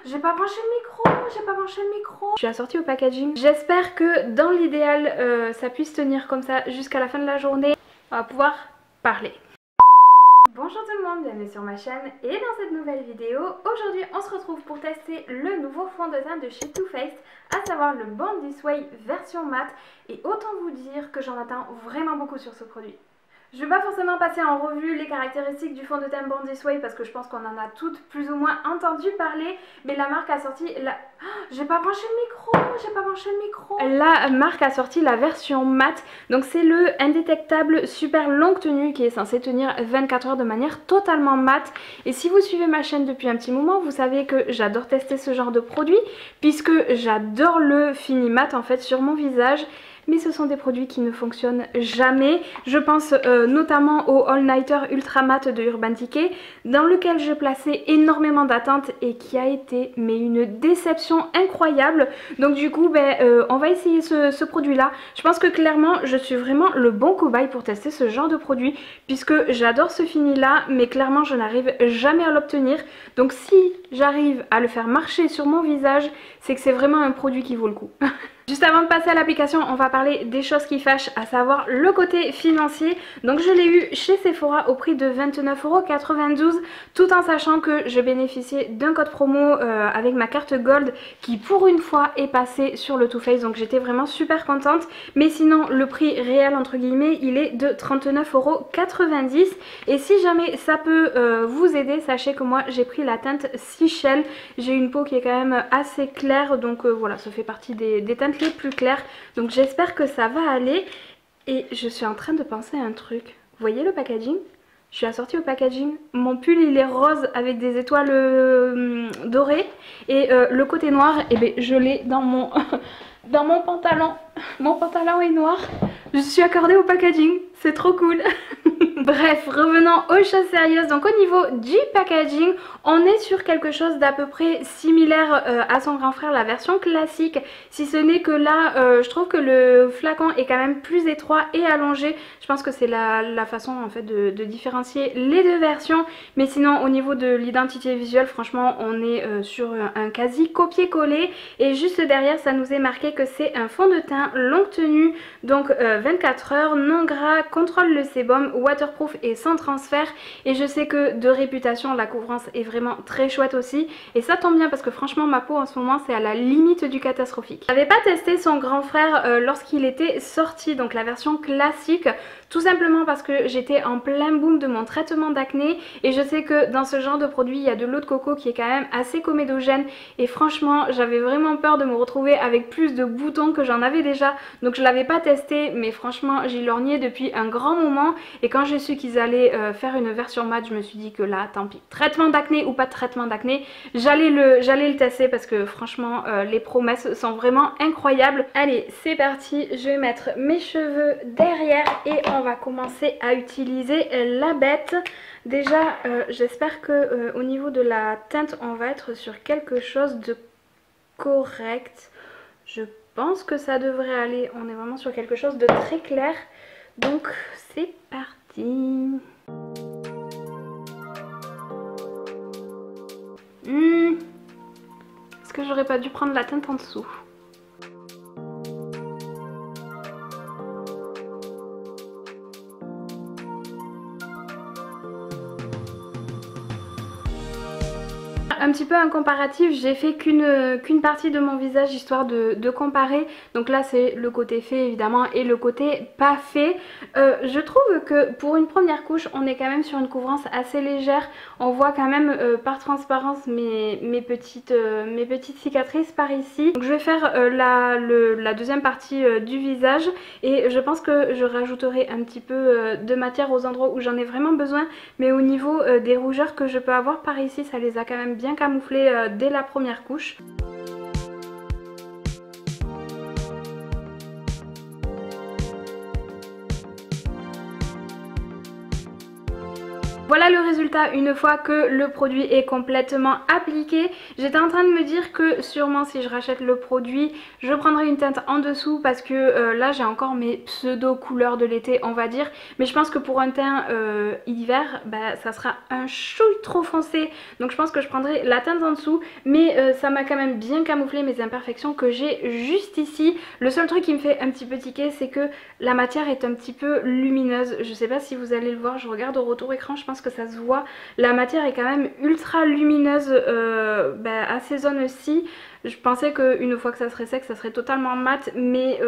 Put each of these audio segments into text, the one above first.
J'ai pas branché le micro. Je suis assortie au packaging. J'espère que dans l'idéal ça puisse tenir comme ça jusqu'à la fin de la journée. On va pouvoir parler. Bonjour tout le monde, bienvenue sur ma chaîne et dans cette nouvelle vidéo, aujourd'hui on se retrouve pour tester le nouveau fond de teint de chez Too Faced, à savoir le Born This Way version matte, et autant vous dire que j'en attends vraiment beaucoup sur ce produit. Je vais pas forcément passer en revue les caractéristiques du fond de teint Born This Way parce que je pense qu'on en a toutes plus ou moins entendu parler, mais la marque a sorti la... J'ai pas branché le micro. La marque a sorti la version matte, donc c'est le indétectable super longue tenue qui est censé tenir 24 heures de manière totalement matte. Et si vous suivez ma chaîne depuis un petit moment, vous savez que j'adore tester ce genre de produit puisque j'adore le fini mat en fait sur mon visage. Mais ce sont des produits qui ne fonctionnent jamais. Je pense notamment au All Nighter Ultra Matte de Urban Decay, dans lequel j'ai placé énormément d'attentes et qui a été mais une déception incroyable. Donc du coup, on va essayer ce produit-là. Je pense que clairement, je suis vraiment le bon cobaye pour tester ce genre de produit, puisque j'adore ce fini-là, mais clairement, je n'arrive jamais à l'obtenir. Donc si j'arrive à le faire marcher sur mon visage, c'est que c'est vraiment un produit qui vaut le coup. Juste avant de passer à l'application, on va parler des choses qui fâchent, à savoir le côté financier. Donc je l'ai eu chez Sephora au prix de 29,92 €, tout en sachant que je bénéficiais d'un code promo avec ma carte Gold qui pour une fois est passé sur le Too Faced. Donc j'étais vraiment super contente. Mais sinon le prix réel entre guillemets il est de 39,90 €. Et si jamais ça peut vous aider, sachez que moi j'ai pris la teinte Seashell. J'ai une peau qui est quand même assez claire, donc voilà, ça fait partie des teintes les plus claires, donc j'espère que ça va aller. Et je suis en train de penser à un truc. Vous voyez le packaging? Je suis assortie au packaging, mon pull il est rose avec des étoiles dorées, et le côté noir, et ben je l'ai dans mon dans mon pantalon. Mon pantalon est noir, je suis accordée au packaging, c'est trop cool. Bref, revenons aux choses sérieuses. Donc au niveau du packaging, on est sur quelque chose d'à peu près similaire à son grand frère, la version classique. Si ce n'est que là, je trouve que le flacon est quand même plus étroit et allongé. Je pense que c'est la façon en fait de différencier les deux versions. Mais sinon au niveau de l'identité visuelle, franchement on est sur un quasi copier-coller. Et juste derrière ça nous est marqué que c'est un fond de teint longue tenue, donc 24 heures, non gras, contrôle le sébum, waterproof et sans transfert. Et je sais que de réputation la couvrance est vraiment très chouette aussi, et ça tombe bien parce que franchement ma peau en ce moment c'est à la limite du catastrophique. J'avais pas testé son grand frère lorsqu'il était sorti, donc la version classique, tout simplement parce que j'étais en plein boom de mon traitement d'acné, et je sais que dans ce genre de produit il y a de l'eau de coco qui est quand même assez comédogène, et franchement j'avais vraiment peur de me retrouver avec plus de boutons que j'en avais déjà, donc je l'avais pas testé. Mais franchement j'y lorgnais depuis un grand moment, et quand j'ai su qu'ils allaient faire une version mat, je me suis dit que là tant pis, traitement d'acné ou pas de traitement d'acné, j'allais le tester parce que franchement les promesses sont vraiment incroyables. Allez c'est parti, je vais mettre mes cheveux derrière et on va commencer à utiliser la bête. Déjà j'espère que au niveau de la teinte on va être sur quelque chose de correct. Je pense que ça devrait aller, on est vraiment sur quelque chose de très clair, donc c'est parti. Est-ce que j'aurais pas dû prendre la teinte en dessous? Un petit peu un comparatif, j'ai fait qu'une partie de mon visage histoire de comparer. Donc là c'est le côté fait évidemment et le côté pas fait. Je trouve que pour une première couche on est quand même sur une couvrance assez légère. On voit quand même par transparence mes petites cicatrices par ici. Donc je vais faire la deuxième partie du visage, et je pense que je rajouterai un petit peu de matière aux endroits où j'en ai vraiment besoin. Mais au niveau des rougeurs que je peux avoir par ici, ça les a quand même bien camouflé dès la première couche. Voilà le résultat une fois que le produit est complètement appliqué. J'étais en train de me dire que sûrement si je rachète le produit, je prendrai une teinte en dessous parce que là j'ai encore mes pseudo couleurs de l'été on va dire. Mais je pense que pour un teint hiver, bah, ça sera un chouille trop foncé. Donc je pense que je prendrai la teinte en dessous. Mais ça m'a quand même bien camouflé mes imperfections que j'ai juste ici. Le seul truc qui me fait un petit peu tiquer, c'est que la matière est un petit peu lumineuse. Je sais pas si vous allez le voir, je regarde au retour écran, je pense que ça se voit. La matière est quand même ultra lumineuse à ces zones-ci. Je pensais qu'une fois que ça serait sec, ça serait totalement mat, mais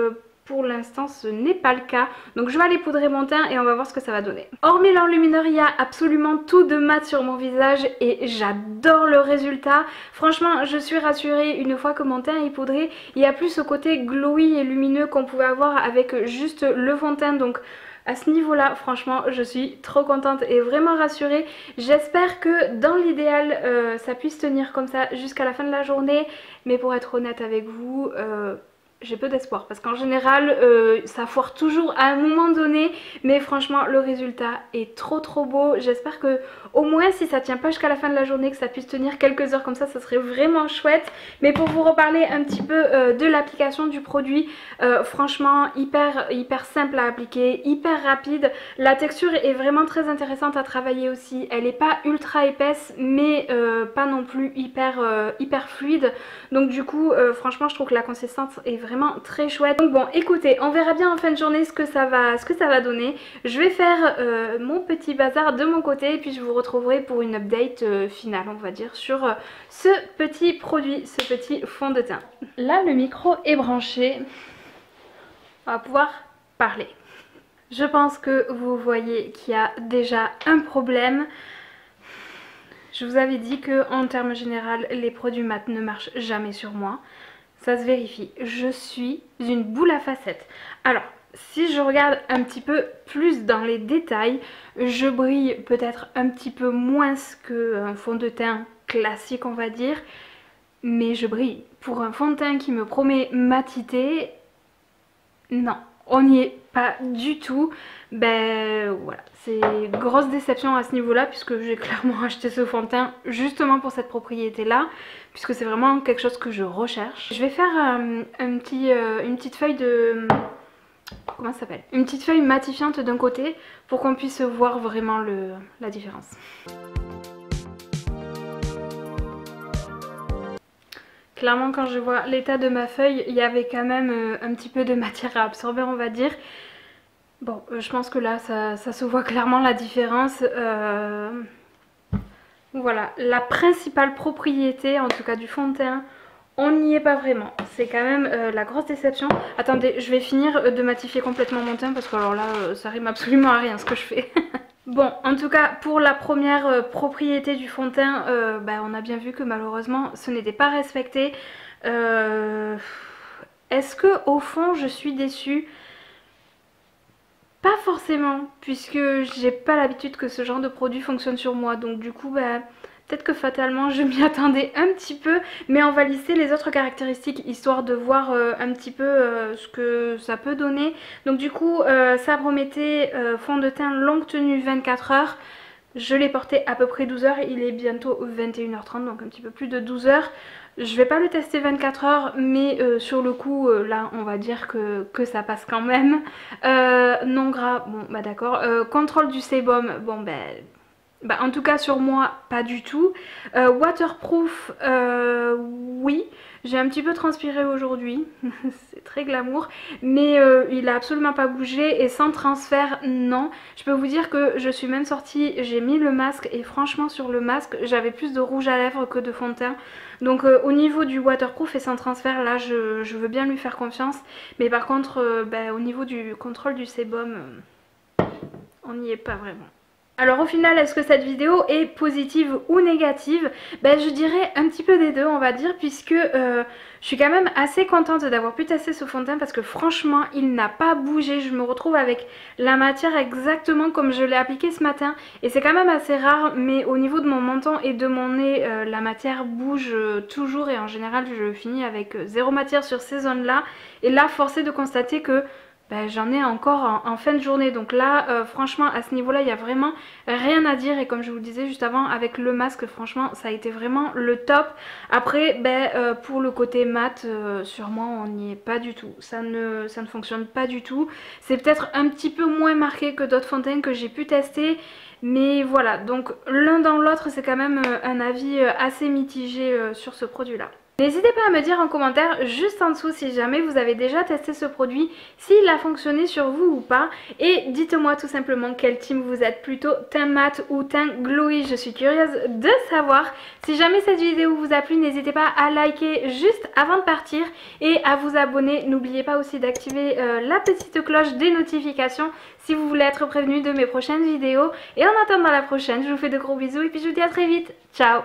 pour l'instant ce n'est pas le cas. Donc je vais aller poudrer mon teint et on va voir ce que ça va donner. Hormis l'enlumineur, il y a absolument tout de mat sur mon visage et j'adore le résultat. Franchement je suis rassurée une fois que mon teint est poudré. Il n'y a plus ce côté glowy et lumineux qu'on pouvait avoir avec juste le fond de teint. Donc à ce niveau là franchement je suis trop contente et vraiment rassurée. J'espère que dans l'idéal ça puisse tenir comme ça jusqu'à la fin de la journée. Mais pour être honnête avec vous, j'ai peu d'espoir parce qu'en général ça foire toujours à un moment donné. Mais franchement le résultat est trop beau. J'espère que au moins si ça tient pas jusqu'à la fin de la journée, que ça puisse tenir quelques heures comme ça serait vraiment chouette. Mais pour vous reparler un petit peu de l'application du produit, franchement hyper simple à appliquer, hyper rapide. La texture est vraiment très intéressante à travailler aussi. Elle n'est pas ultra épaisse mais pas non plus hyper fluide. Donc du coup franchement je trouve que la consistance est vraiment très chouette. Donc bon écoutez, on verra bien en fin de journée ce que ça va donner. Je vais faire mon petit bazar de mon côté et puis je vous retrouverai pour une update finale on va dire sur ce petit produit, ce petit fond de teint. Là le micro est branché, on va pouvoir parler. Je pense que vous voyez qu'il y a déjà un problème. Je vous avais dit que en termes général les produits mat ne marchent jamais sur moi. Ça se vérifie, je suis une boule à facettes. Alors, si je regarde un petit peu plus dans les détails, je brille peut-être un petit peu moins qu'un fond de teint classique on va dire. Mais je brille. Pour un fond de teint qui me promet matité, non, on n'y est pas du tout. Ben voilà, c'est grosse déception à ce niveau-là puisque j'ai clairement acheté ce fond de teint justement pour cette propriété-là, puisque c'est vraiment quelque chose que je recherche. Je vais faire une petite feuille de... Comment ça s'appelle? Une petite feuille matifiante d'un côté pour qu'on puisse voir vraiment la différence. Clairement quand je vois l'état de ma feuille, il y avait quand même un petit peu de matière à absorber on va dire. Bon, je pense que là ça se voit clairement la différence. Voilà, la principale propriété en tout cas du fond de teint, on n'y est pas vraiment. C'est quand même la grosse déception. Attendez, je vais finir de matifier complètement mon teint parce que alors là ça rime absolument à rien ce que je fais. Bon, en tout cas, pour la première propriété du fond de teint, on a bien vu que malheureusement, ce n'était pas respecté. Est-ce que au fond, je suis déçue? Pas forcément, puisque j'ai pas l'habitude que ce genre de produit fonctionne sur moi. Donc du coup, peut-être que fatalement, je m'y attendais un petit peu. Mais on va lister les autres caractéristiques, histoire de voir un petit peu ce que ça peut donner. Donc du coup, ça promettait fond de teint longue tenue 24 heures. Je l'ai porté à peu près 12 heures, il est bientôt 21h30, donc un petit peu plus de 12 heures. Je vais pas le tester 24 heures, mais sur le coup, là, on va dire que ça passe quand même. Non gras, bon, bah d'accord. Contrôle du sébum, bon, en tout cas sur moi, pas du tout. Waterproof, oui. J'ai un petit peu transpiré aujourd'hui, c'est très glamour, mais il a absolument pas bougé et sans transfert, non. Je peux vous dire que je suis même sortie, j'ai mis le masque et franchement sur le masque, j'avais plus de rouge à lèvres que de fond de teint. Donc au niveau du waterproof et sans transfert, là je veux bien lui faire confiance. Mais par contre, au niveau du contrôle du sébum, on n'y est pas vraiment. Alors au final, est-ce que cette vidéo est positive ou négative? Je dirais un petit peu des deux on va dire, puisque je suis quand même assez contente d'avoir pu tester ce fond de teint parce que franchement il n'a pas bougé. Je me retrouve avec la matière exactement comme je l'ai appliqué ce matin et c'est quand même assez rare, mais au niveau de mon menton et de mon nez, la matière bouge toujours et en général je finis avec zéro matière sur ces zones là. Et là force est de constater que j'en ai encore en fin de journée. Donc là franchement à ce niveau là il n'y a vraiment rien à dire. Et comme je vous le disais juste avant, avec le masque franchement ça a été vraiment le top. Après pour le côté mat sur moi on n'y est pas du tout, ça ne fonctionne pas du tout. C'est peut-être un petit peu moins marqué que d'autres fonds de teint que j'ai pu tester. Mais voilà, donc l'un dans l'autre c'est quand même un avis assez mitigé sur ce produit là. N'hésitez pas à me dire en commentaire juste en dessous si jamais vous avez déjà testé ce produit, s'il a fonctionné sur vous ou pas. Et dites-moi tout simplement quel team vous êtes, plutôt teint mat ou teint glowy. Je suis curieuse de savoir. Si jamais cette vidéo vous a plu, n'hésitez pas à liker juste avant de partir et à vous abonner. N'oubliez pas aussi d'activer la petite cloche des notifications si vous voulez être prévenu de mes prochaines vidéos. Et en attendant la prochaine, je vous fais de gros bisous et puis je vous dis à très vite. Ciao!